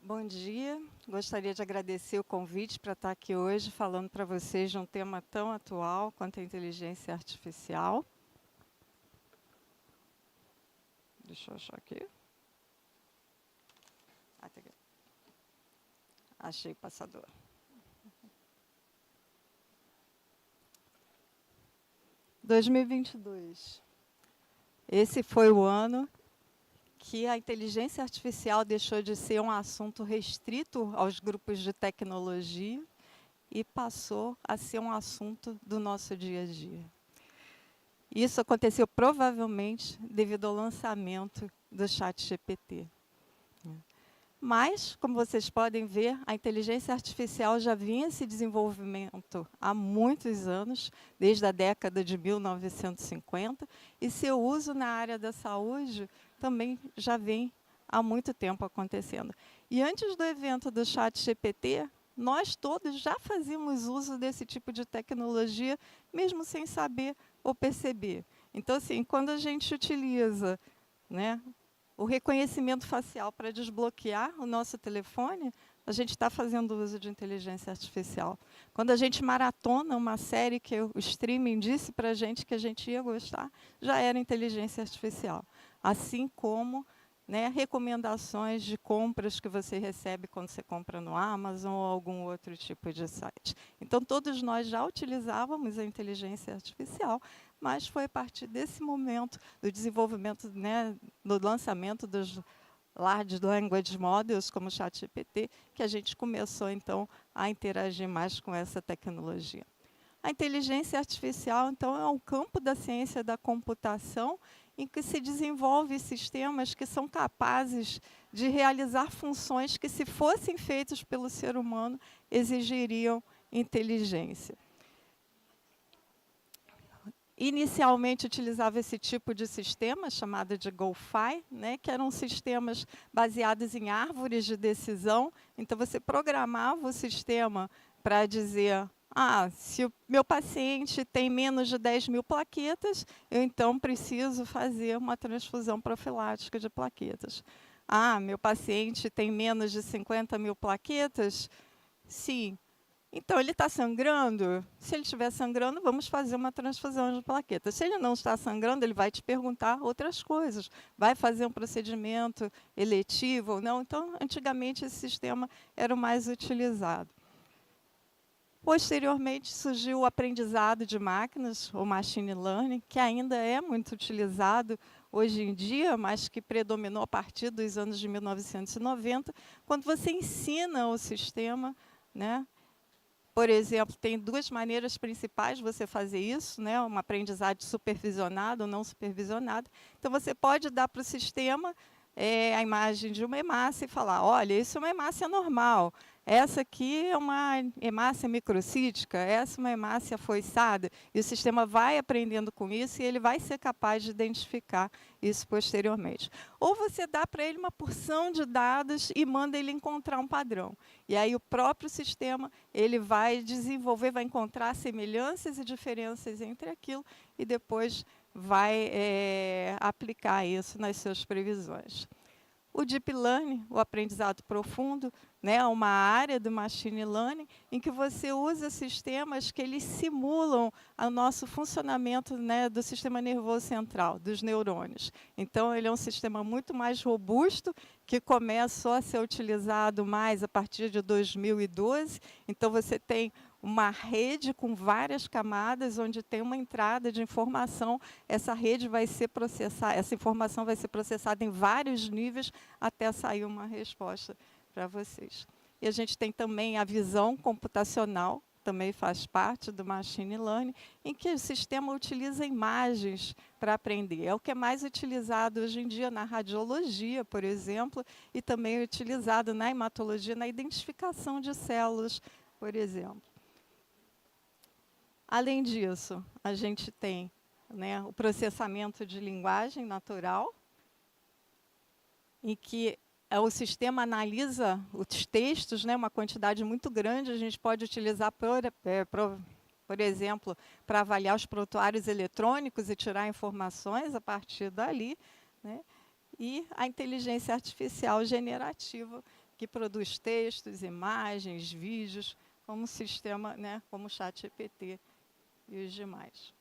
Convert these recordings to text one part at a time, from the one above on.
Bom dia, gostaria de agradecer o convite para estar aqui hoje falando para vocês de um tema tão atual quanto a inteligência artificial. Deixa eu achar aqui. Tá aqui. Achei o passador. – 2022. Esse foi o ano que a inteligência artificial deixou de ser um assunto restrito aos grupos de tecnologia e passou a ser um assunto do nosso dia a dia. Isso aconteceu provavelmente devido ao lançamento do ChatGPT. Mas, como vocês podem ver, a inteligência artificial já vinha se desenvolvimento há muitos anos, desde a década de 1950, e seu uso na área da saúde também já vem há muito tempo acontecendo. E antes do evento do ChatGPT, nós todos já fazíamos uso desse tipo de tecnologia, mesmo sem saber ou perceber. Então, assim, quando a gente utiliza, né, o reconhecimento facial para desbloquear o nosso telefone, a gente está fazendo uso de inteligência artificial. Quando a gente maratona uma série que o streaming disse para a gente ia gostar, já era inteligência artificial. Assim como, né, recomendações de compras que você recebe quando você compra no Amazon ou algum outro tipo de site. Então, todos nós já utilizávamos a inteligência artificial, mas foi a partir desse momento do desenvolvimento, né, do lançamento dos Large Language Models, como o ChatGPT, que a gente começou, então, a interagir mais com essa tecnologia. A inteligência artificial, então, é um campo da ciência da computação em que se desenvolve sistemas que são capazes de realizar funções que, se fossem feitas pelo ser humano, exigiriam inteligência. Inicialmente utilizava esse tipo de sistema, chamado de GoFi, né, que eram sistemas baseados em árvores de decisão. Então, você programava o sistema para dizer: se o meu paciente tem menos de 10.000 plaquetas, eu então preciso fazer uma transfusão profilática de plaquetas. Meu paciente tem menos de 50.000 plaquetas? Sim. Então, ele está sangrando? Se ele estiver sangrando, vamos fazer uma transfusão de plaquetas. Se ele não está sangrando, ele vai te perguntar outras coisas. Vai fazer um procedimento eletivo ou não? Então, antigamente, esse sistema era o mais utilizado. Posteriormente, surgiu o aprendizado de máquinas, o machine learning, que ainda é muito utilizado hoje em dia, mas que predominou a partir dos anos de 1990, quando você ensina o sistema, né? Por exemplo, tem duas maneiras principais de você fazer isso, né? Uma aprendizagem supervisionada ou não supervisionada. Então, você pode dar para o sistema a imagem de uma hemácia e falar: olha, isso é uma hemácia normal, essa aqui é uma hemácia microcítica, essa é uma hemácia foiçada, e o sistema vai aprendendo com isso e ele vai ser capaz de identificar isso posteriormente. Ou você dá para ele uma porção de dados e manda ele encontrar um padrão. E aí o próprio sistema ele vai desenvolver, vai encontrar semelhanças e diferenças entre aquilo e depois vai aplicar isso nas suas previsões. O Deep Learning, o aprendizado profundo, né, é uma área do Machine Learning em que você usa sistemas que eles simulam o nosso funcionamento, né, do sistema nervoso central, dos neurônios. Então, ele é um sistema muito mais robusto, que começou a ser utilizado mais a partir de 2012. Então, você tem uma rede com várias camadas, onde tem uma entrada de informação. Essa rede vai ser processada, essa informação vai ser processada em vários níveis até sair uma resposta para vocês. E a gente tem também a visão computacional, também faz parte do Machine Learning, em que o sistema utiliza imagens para aprender. É o que é mais utilizado hoje em dia na radiologia, por exemplo, e também é utilizado na hematologia, na identificação de células, por exemplo. Além disso, a gente tem, né, o processamento de linguagem natural, em que o sistema analisa os textos, né, uma quantidade muito grande, a gente pode utilizar, por exemplo, para avaliar os prontuários eletrônicos e tirar informações a partir dali, né? E a inteligência artificial generativa, que produz textos, imagens, vídeos, como sistema, né, como o ChatGPT e os demais.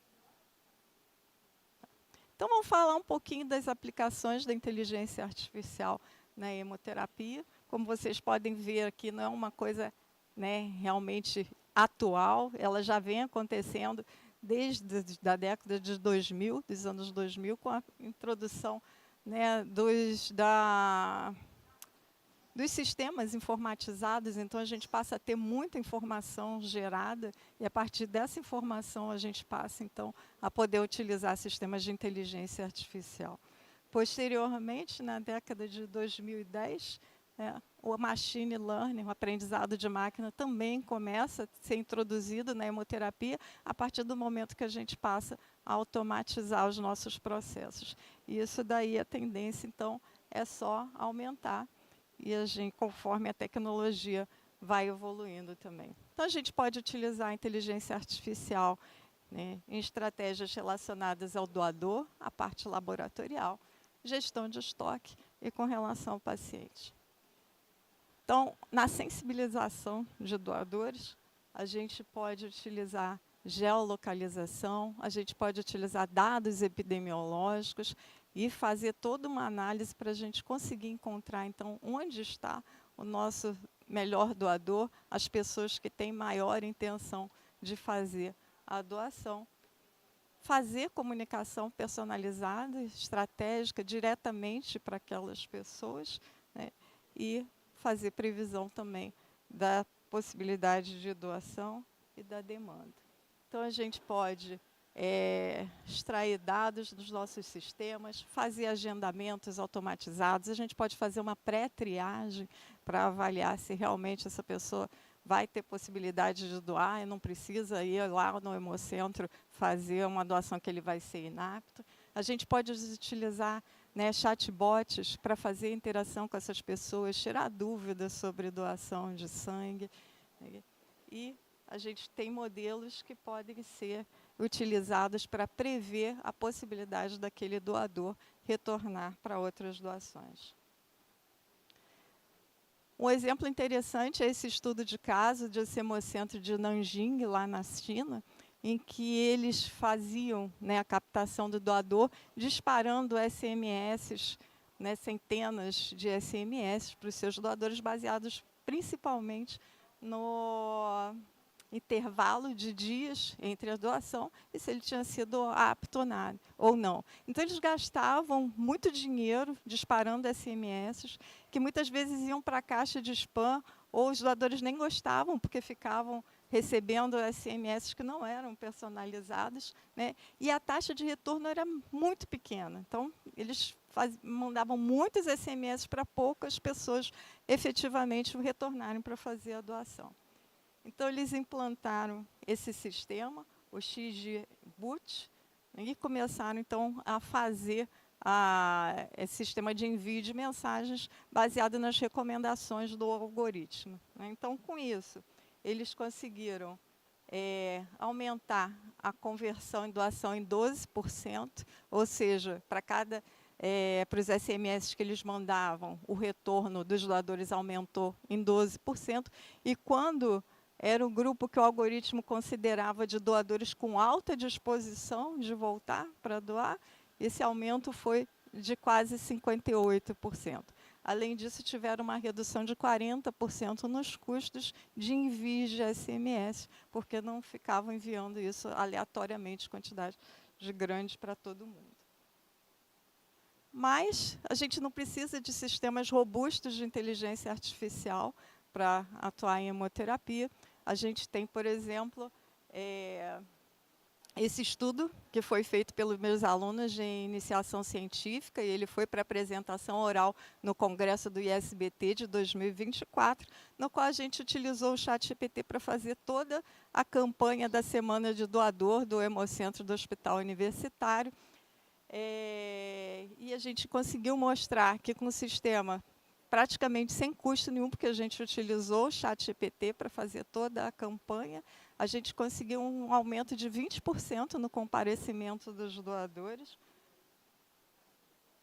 Então, vamos falar um pouquinho das aplicações da inteligência artificial na hemoterapia. Como vocês podem ver aqui, não é uma coisa, né, realmente atual, ela já vem acontecendo desde a década de 2000, dos anos 2000, com a introdução, né, dos sistemas informatizados. Então, a gente passa a ter muita informação gerada e, a partir dessa informação, a gente passa, então, a poder utilizar sistemas de inteligência artificial. Posteriormente, na década de 2010, o machine learning, o aprendizado de máquina, também começa a ser introduzido na hemoterapia a partir do momento que a gente passa a automatizar os nossos processos. E isso daí, a tendência, então, é só aumentar. E a gente, conforme a tecnologia vai evoluindo também. Então, a gente pode utilizar a inteligência artificial, né, em estratégias relacionadas ao doador, a parte laboratorial, gestão de estoque e com relação ao paciente. Então, na sensibilização de doadores, a gente pode utilizar geolocalização, a gente pode utilizar dados epidemiológicos e fazer toda uma análise para a gente conseguir encontrar, então, onde está o nosso melhor doador, as pessoas que têm maior intenção de fazer a doação. Fazer comunicação personalizada, estratégica, diretamente para aquelas pessoas, né, e fazer previsão também da possibilidade de doação e da demanda. Então, a gente pode extrair dados dos nossos sistemas, fazer agendamentos automatizados, a gente pode fazer uma pré-triagem para avaliar se realmente essa pessoa vai ter possibilidade de doar e não precisa ir lá no Hemocentro fazer uma doação que ele vai ser inapto. A gente pode utilizar, né, chatbots para fazer interação com essas pessoas, tirar dúvidas sobre doação de sangue. E a gente tem modelos que podem ser utilizados para prever a possibilidade daquele doador retornar para outras doações. Um exemplo interessante é esse estudo de caso do Hemocentro de Nanjing, lá na China, em que eles faziam, né, a captação do doador, disparando SMS, né, centenas de SMS para os seus doadores, baseados principalmente no intervalo de dias entre a doação e se ele tinha sido apto ou não. Então, eles gastavam muito dinheiro disparando SMS, que muitas vezes iam para a caixa de spam, ou os doadores nem gostavam, porque ficavam recebendo SMS que não eram personalizados, né? E a taxa de retorno era muito pequena. Então, eles mandavam muitos SMS para poucas pessoas efetivamente retornarem para fazer a doação. Então, eles implantaram esse sistema, o XGBoost, e começaram, então, a fazer esse sistema de envio de mensagens baseado nas recomendações do algoritmo, né? Então, com isso, eles conseguiram aumentar a conversão em doação em 12%, ou seja, para os SMS que eles mandavam, o retorno dos doadores aumentou em 12%, e quando era o grupo que o algoritmo considerava de doadores com alta disposição de voltar para doar, esse aumento foi de quase 58%. Além disso, tiveram uma redução de 40% nos custos de envio de SMS, porque não ficavam enviando isso aleatoriamente, quantidade grande para todo mundo. Mas a gente não precisa de sistemas robustos de inteligência artificial para atuar em hemoterapia. A gente tem, por exemplo, esse estudo que foi feito pelos meus alunos de iniciação científica, e ele foi para apresentação oral no Congresso do ISBT de 2024, no qual a gente utilizou o ChatGPT para fazer toda a campanha da Semana de Doador do Hemocentro do Hospital Universitário. E a gente conseguiu mostrar que com o sistema praticamente sem custo nenhum, porque a gente utilizou o ChatGPT para fazer toda a campanha, a gente conseguiu um aumento de 20% no comparecimento dos doadores.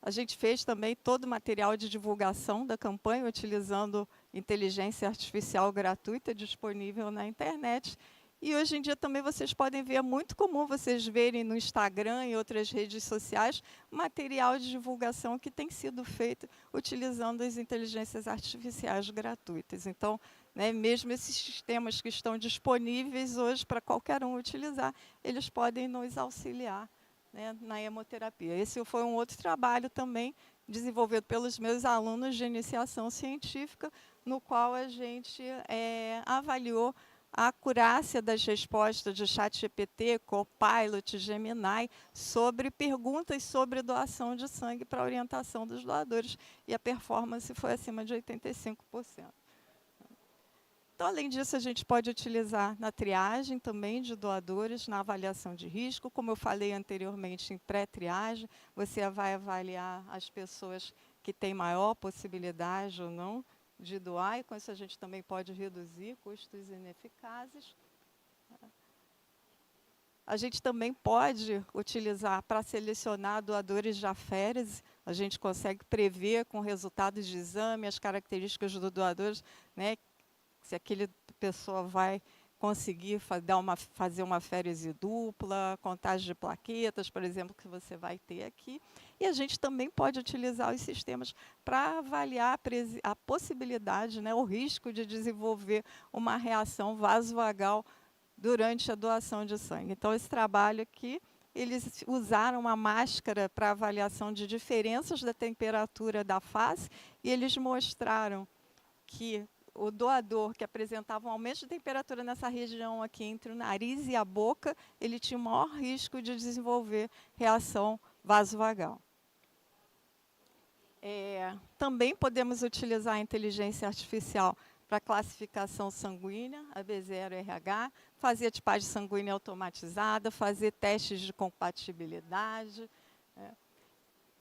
A gente fez também todo o material de divulgação da campanha, utilizando inteligência artificial gratuita disponível na internet. E hoje em dia também vocês podem ver, é muito comum vocês verem no Instagram e outras redes sociais material de divulgação que tem sido feito utilizando as inteligências artificiais gratuitas. Então, né, mesmo esses sistemas que estão disponíveis hoje para qualquer um utilizar, eles podem nos auxiliar, né, na hemoterapia. Esse foi um outro trabalho também desenvolvido pelos meus alunos de iniciação científica, no qual a gente avaliou a acurácia das respostas de ChatGPT, Copilot, Gemini, sobre perguntas sobre doação de sangue para orientação dos doadores, e a performance foi acima de 85%. Então, além disso, a gente pode utilizar na triagem também de doadores, na avaliação de risco. Como eu falei anteriormente, em pré-triagem, você vai avaliar as pessoas que têm maior possibilidade ou não de doar, e com isso a gente também pode reduzir custos ineficazes. A gente também pode utilizar para selecionar doadores de aférese. A gente consegue prever com resultados de exame as características do doador, né, se aquela pessoa vai conseguir fazer uma aférese dupla, contagem de plaquetas, por exemplo, que você vai ter aqui. E a gente também pode utilizar os sistemas para avaliar a possibilidade, né, o risco de desenvolver uma reação vasovagal durante a doação de sangue. Então, esse trabalho aqui, eles usaram uma máscara para avaliação de diferenças da temperatura da face, e eles mostraram que o doador que apresentava um aumento de temperatura nessa região aqui entre o nariz e a boca, ele tinha o maior risco de desenvolver reação vasovagal. Também podemos utilizar a inteligência artificial para classificação sanguínea, a B0RH, fazer a tipagem sanguínea automatizada, fazer testes de compatibilidade.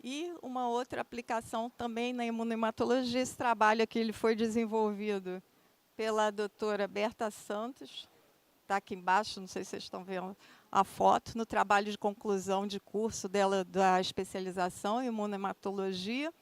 E uma outra aplicação também na imunohematologia, esse trabalho aqui ele foi desenvolvido pela doutora Berta Santos, está aqui embaixo, não sei se vocês estão vendo a foto, no trabalho de conclusão de curso dela da especialização em imunohematologia.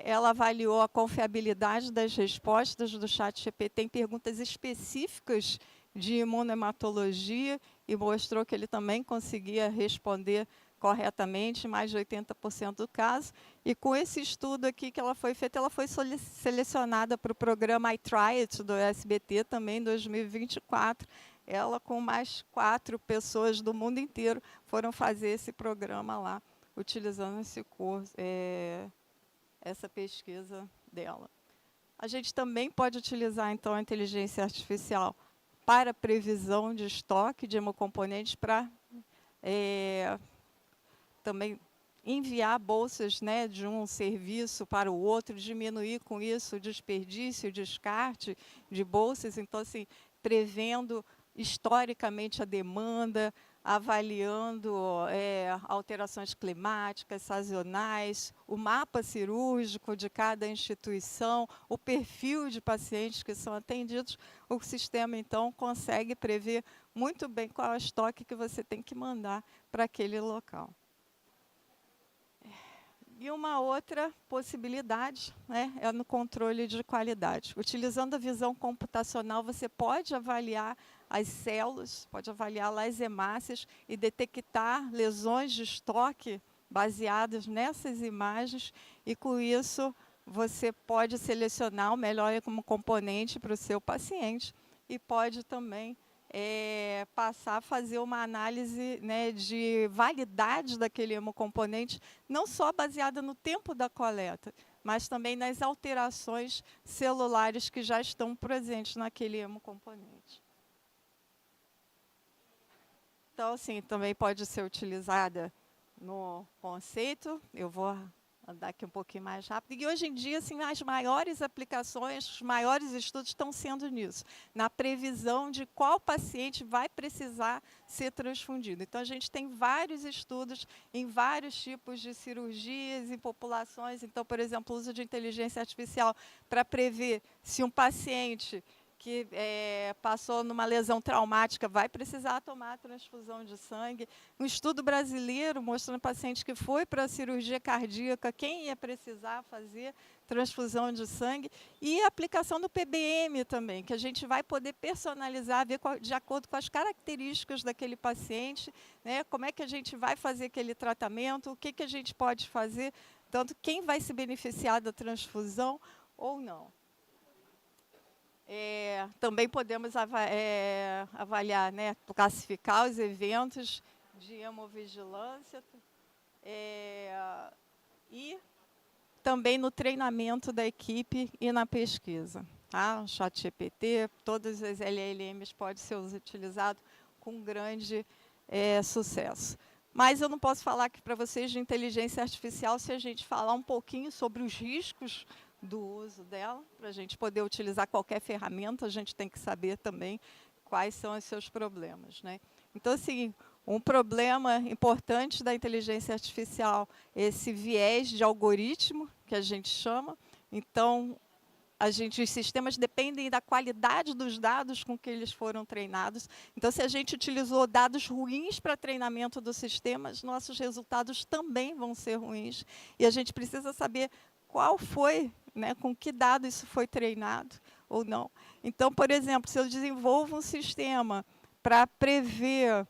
Ela avaliou a confiabilidade das respostas do ChatGPT em perguntas específicas de imunohematologia e mostrou que ele também conseguia responder corretamente, mais de 80% do caso. E com esse estudo aqui que ela foi feita, ela foi selecionada para o programa I Try It do SBT também em 2024. Ela com mais 4 pessoas do mundo inteiro foram fazer esse programa lá, utilizando esse curso, essa pesquisa dela. A gente também pode utilizar, então, a inteligência artificial para previsão de estoque de hemocomponentes, para também enviar bolsas, né, de um serviço para o outro, diminuir com isso o desperdício, o descarte de bolsas. Então, assim, prevendo historicamente a demanda, avaliando alterações climáticas, sazonais, o mapa cirúrgico de cada instituição, o perfil de pacientes que são atendidos. O sistema, então, consegue prever muito bem qual é o estoque que você tem que mandar para aquele local. E uma outra possibilidade, né, é no controle de qualidade. Utilizando a visão computacional, você pode avaliar as células, pode avaliar lá as hemácias e detectar lesões de estoque baseadas nessas imagens, e com isso você pode selecionar o melhor como componente para o seu paciente e pode também passar a fazer uma análise, né, de validade daquele hemocomponente, não só baseada no tempo da coleta, mas também nas alterações celulares que já estão presentes naquele hemocomponente. Então, assim, também pode ser utilizada no conceito. Eu vou andar aqui um pouquinho mais rápido. E hoje em dia, assim, as maiores aplicações, os maiores estudos estão sendo nisso, na previsão de qual paciente vai precisar ser transfundido. Então, a gente tem vários estudos em vários tipos de cirurgias, em populações. Então, por exemplo, o uso de inteligência artificial para prever se um paciente que passou numa lesão traumática, vai precisar tomar transfusão de sangue. Um estudo brasileiro mostrando paciente que foi para a cirurgia cardíaca, quem ia precisar fazer transfusão de sangue. E a aplicação do PBM também, que a gente vai poder personalizar, ver de acordo com as características daquele paciente, né, como é que a gente vai fazer aquele tratamento, o que, que a gente pode fazer, tanto quem vai se beneficiar da transfusão ou não. Também podemos avaliar, né, classificar os eventos de hemovigilância e também no treinamento da equipe e na pesquisa. Tá? O ChatGPT, todas as LLMs podem ser utilizados com grande sucesso. Mas eu não posso falar aqui para vocês de inteligência artificial se a gente falar um pouquinho sobre os riscos do uso dela. Para a gente poder utilizar qualquer ferramenta, a gente tem que saber também quais são os seus problemas, né? Então, assim, um problema importante da inteligência artificial é esse viés de algoritmo, que a gente chama. Então, os sistemas dependem da qualidade dos dados com que eles foram treinados. Então, se a gente utilizou dados ruins para treinamento dos sistemas, nossos resultados também vão ser ruins. E a gente precisa saber qual foi, né, com que dado isso foi treinado ou não. Então, por exemplo, se eu desenvolvo um sistema para prever,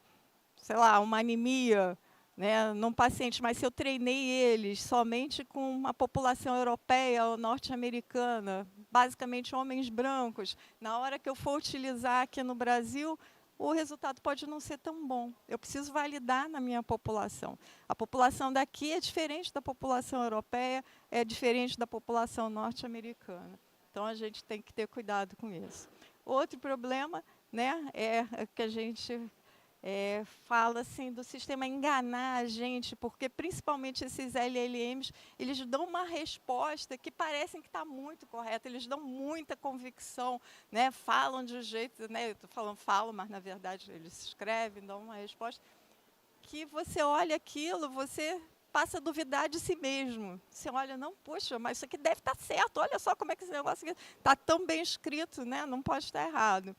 sei lá, uma anemia, né, num paciente, mas se eu treinei eles somente com uma população europeia ou norte-americana, basicamente homens brancos, na hora que eu for utilizar aqui no Brasil, o resultado pode não ser tão bom. Eu preciso validar na minha população. A população daqui é diferente da população europeia, é diferente da população norte-americana. Então, a gente tem que ter cuidado com isso. Outro problema, né, é que a gente fala assim, do sistema enganar a gente, porque principalmente esses LLMs, eles dão uma resposta que parecem que está muito correta, eles dão muita convicção, né, falam de um jeito, né, eu estou falando falo, mas na verdade eles escrevem, dão uma resposta, que você olha aquilo, você passa a duvidar de si mesmo. Você olha, não, poxa, mas isso aqui deve estar certo, olha só como é que esse negócio aqui está tão bem escrito, né, não pode estar errado.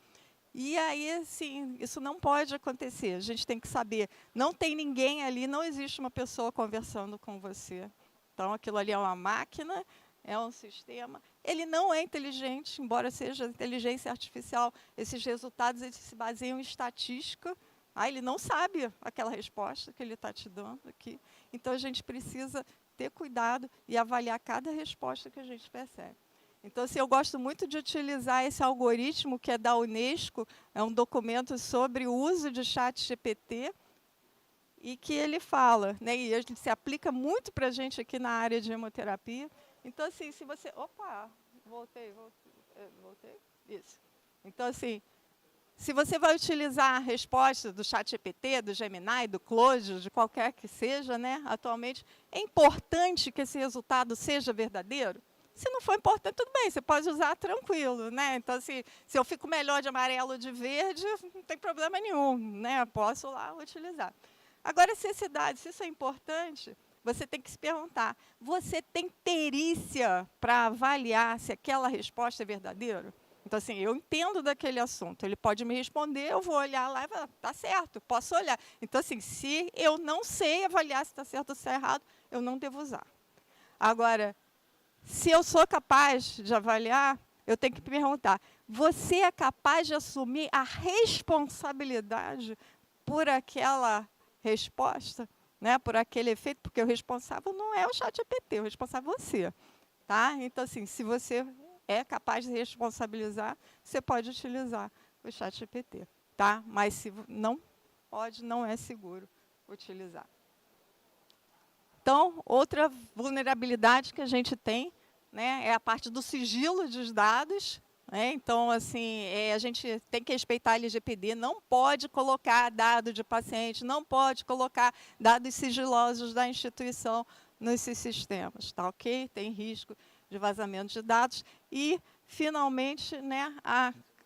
E aí, assim, isso não pode acontecer. A gente tem que saber, não tem ninguém ali, não existe uma pessoa conversando com você. Então, aquilo ali é uma máquina, é um sistema. Ele não é inteligente, embora seja inteligência artificial. Esses resultados eles se baseiam em estatística. Ele não sabe aquela resposta que ele está te dando aqui. Então, a gente precisa ter cuidado e avaliar cada resposta que a gente percebe. Então, assim, eu gosto muito de utilizar esse algoritmo que é da Unesco, é um documento sobre o uso de ChatGPT, e que ele fala, né, e ele se aplica muito para a gente aqui na área de hemoterapia. Então, assim, se você... Opa, voltei. Isso. Então, assim, se você vai utilizar a resposta do ChatGPT, do Gemini, do Claude, de qualquer que seja, né, atualmente, é importante que esse resultado seja verdadeiro. Se não for importante, tudo bem, você pode usar tranquilo, né? Então, assim, se eu fico melhor de amarelo ou de verde, não tem problema nenhum, né? Posso lá utilizar. Agora, se isso é importante, você tem que se perguntar, você tem perícia para avaliar se aquela resposta é verdadeira? Então, assim, eu entendo daquele assunto, ele pode me responder, eu vou olhar lá e falar, tá certo, posso olhar. Então, assim, se eu não sei avaliar se está certo ou se está errado, eu não devo usar. Agora, se eu sou capaz de avaliar, eu tenho que perguntar, você é capaz de assumir a responsabilidade por aquela resposta, né, por aquele efeito? Porque o responsável não é o ChatGPT, o responsável é você. Tá? Então, assim, se você é capaz de responsabilizar, você pode utilizar o ChatGPT. Tá? Mas se não pode, não é seguro utilizar. Então, outra vulnerabilidade que a gente tem, né, é a parte do sigilo dos dados. Né? Então, assim, a gente tem que respeitar a LGPD, não pode colocar dado de paciente, não pode colocar dados sigilosos da instituição nesses sistemas, tá ok? Tem risco de vazamento de dados. E, finalmente, né,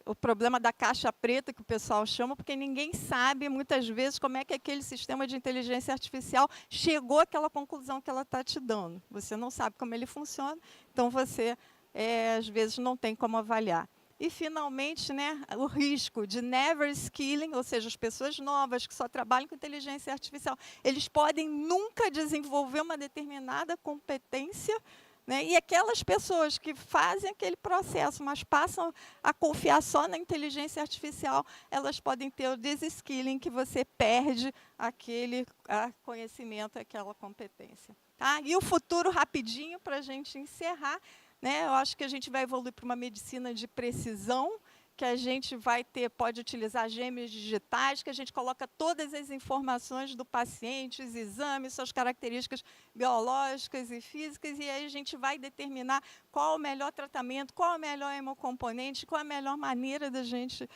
o problema da caixa preta, que o pessoal chama, porque ninguém sabe, muitas vezes, como é que aquele sistema de inteligência artificial chegou àquela conclusão que ela está te dando. Você não sabe como ele funciona, então você, às vezes, não tem como avaliar. E, finalmente, né, o risco de never skilling, ou seja, as pessoas novas que só trabalham com inteligência artificial, eles podem nunca desenvolver uma determinada competência, né, e aquelas pessoas que fazem aquele processo, mas passam a confiar só na inteligência artificial, elas podem ter o desskilling, que você perde aquele conhecimento, aquela competência. Tá? E o futuro, rapidinho, para a gente encerrar, né? Eu acho que a gente vai evoluir para uma medicina de precisão, que a gente pode utilizar gêmeos digitais, que a gente coloca todas as informações do paciente, os exames, suas características biológicas e físicas, e aí a gente vai determinar qual o melhor tratamento, qual o melhor hemocomponente, qual a melhor maneira da gente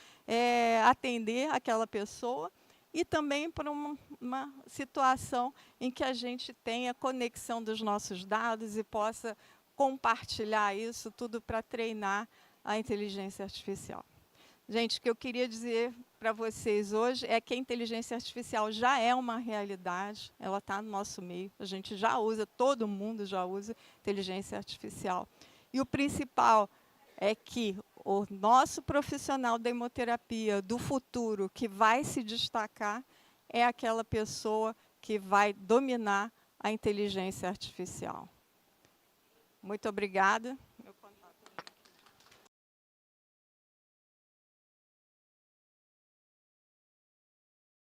atender aquela pessoa. E também para uma situação em que a gente tenha conexão dos nossos dados e possa compartilhar isso tudo para treinar a inteligência artificial. Gente, o que eu queria dizer para vocês hoje é que a inteligência artificial já é uma realidade, ela está no nosso meio, a gente já usa, todo mundo já usa inteligência artificial. E o principal é que o nosso profissional da hemoterapia do futuro que vai se destacar é aquela pessoa que vai dominar a inteligência artificial. Muito obrigada.